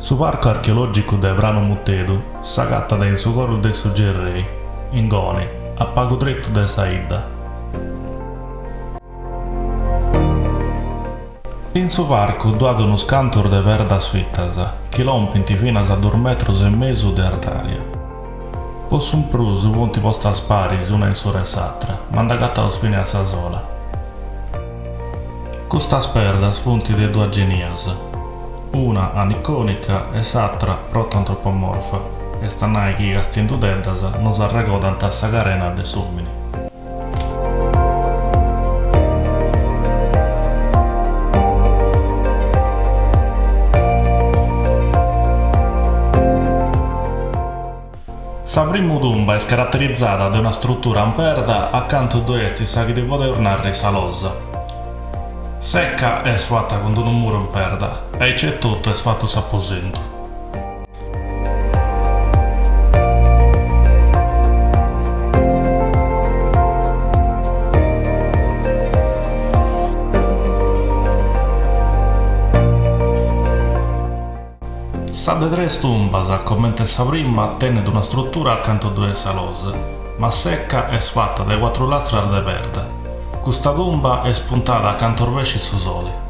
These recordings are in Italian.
Su parco archeologico de Vrano Muttedu s'agatta da in su coro de su Gerrei, in Goni, a pago dritto de Saida. In su parco duad unu scantor de verdas fittas, chi lompinti finas a 2 metros e mesu de artaria. Possum prus punti postas paris una in sura e s'atra, mandagatta lo spine a sa sola. Custas perdas punti de 2 genias, una aniconica e s'atra proto-antropomorfa, e stannai chi castiendu deddas nos arregodant a sa carena de sumini. Sa prima tumba è caratterizzata da una struttura amperda accanto a due esti sa chi di poter narri sa losa. Secca è fatta con un muro amperda e c'è tutto è fatto s'apposento. Sa de 3 tumbas, come sa prima, tenne una struttura accanto a 2 salose, ma secca è fatta da 4 lastre de perda. Questa tumba è spuntata accanto al rovescio su sole.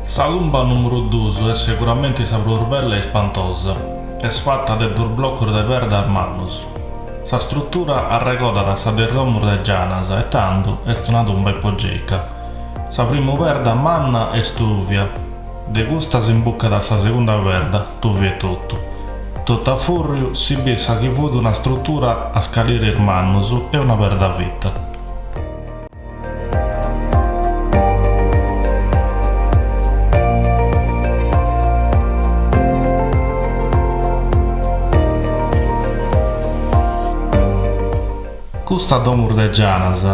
Sa tumba numero 2 è sicuramente sa più bella e spantosa, è fatta da 2 blocchi di perda armanus. Sa struttura arregoda da sa del romuro de Gianas e tanto è una tumba ipogeica. Sa prima perda manna e stuvia, de gusta si imbucca da sa seconda perda, tuvia e tutto. Tutto a furrio si bisa che fu una struttura a scalire armanus e una perda vita. Questa domur de Gianas,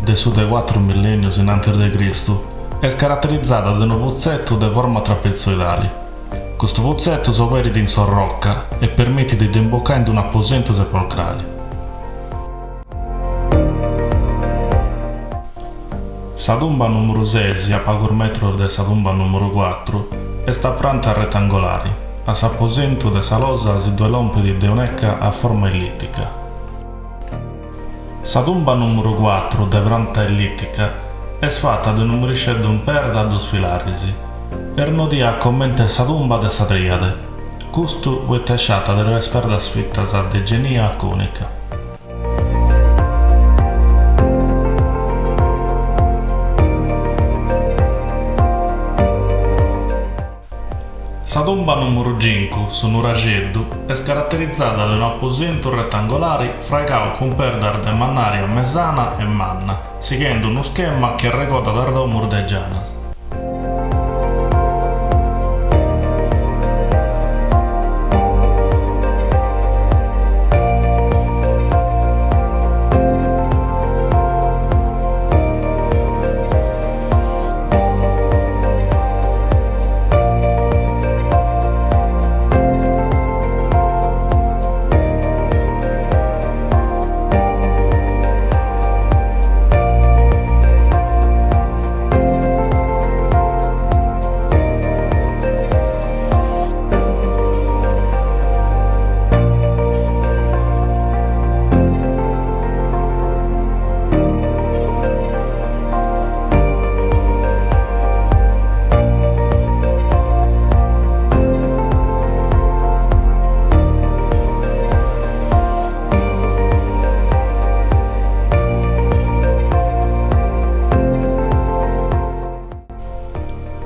de su de 4 millennius in antir de Cristo, è caratterizzata da un pozzetto de forma trapezoidali. Questo pozzetto s'operi in sorrocca e permette di imboccare in un apposento sepolcrale. Sa tumba numero 6, a poco metro de sa tumba numero 4, è sta planta rettangolare. A s'apposento de sa losa si 2 lompidi de un'ecca a forma ellittica. Sa tumba numero 4, de planta ellittica, è fatta di un risceddo in perda a 2 filarisi. Ernodia commenta sa tumba de sa triade. Custu è tasciata delle perdas fittas a de genia conica. Sa tumba numero 5, su un rageddu, è caratterizzata da un apposento rettangolare fregato con perdar de mannaria mesana e manna, seguendo uno schema che ricorda dal domur de Gianas.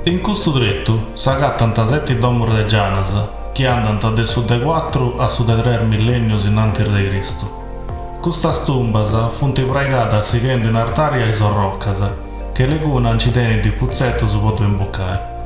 In questo dritto s'agattano 7 domur de Gianas, che andano da su de 4 a su de 3 millennius in antir de Cristo. Queste tumbas funt pregate seguendo in artaria e sorroccas, che le cuna ci tiene di puzzetto su poter imboccare.